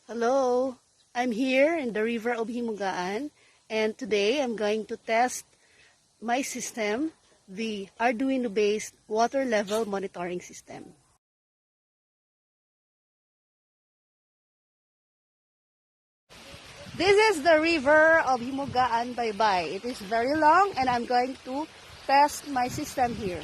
Hello, I'm here in the river of Himugaan, and today I'm going to test my system, the Arduino-based water level monitoring system. This is the river of Himugaan Baybay. It is very long and I'm going to test my system here.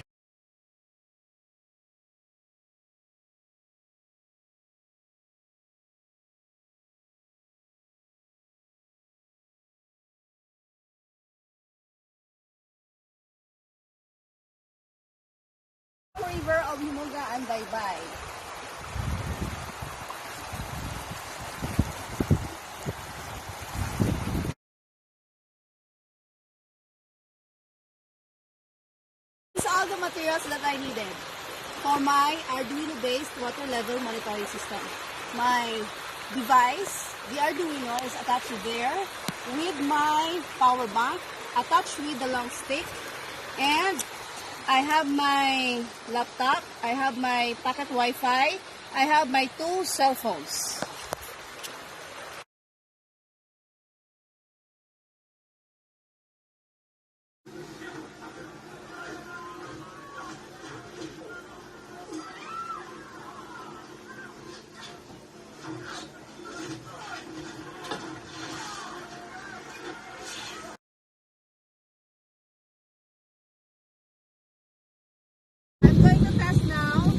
River of Himugaan Baybay. These are all the materials that I needed for my Arduino-based water level monitoring system. My device, the Arduino, is attached there with my power bank, attached with the long stick, and I have my laptop, I have my pocket Wi-Fi, I have my two cell phones. I'm going to test now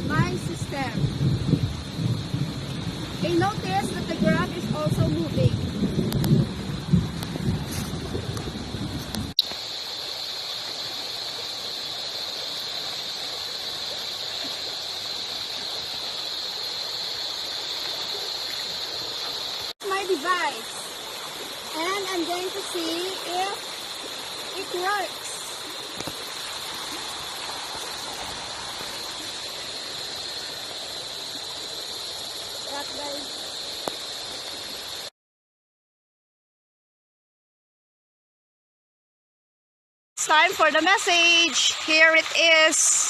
my system. You notice that the graph is also moving. My device, and I'm going to see if it works. It's time for the message. Here it is.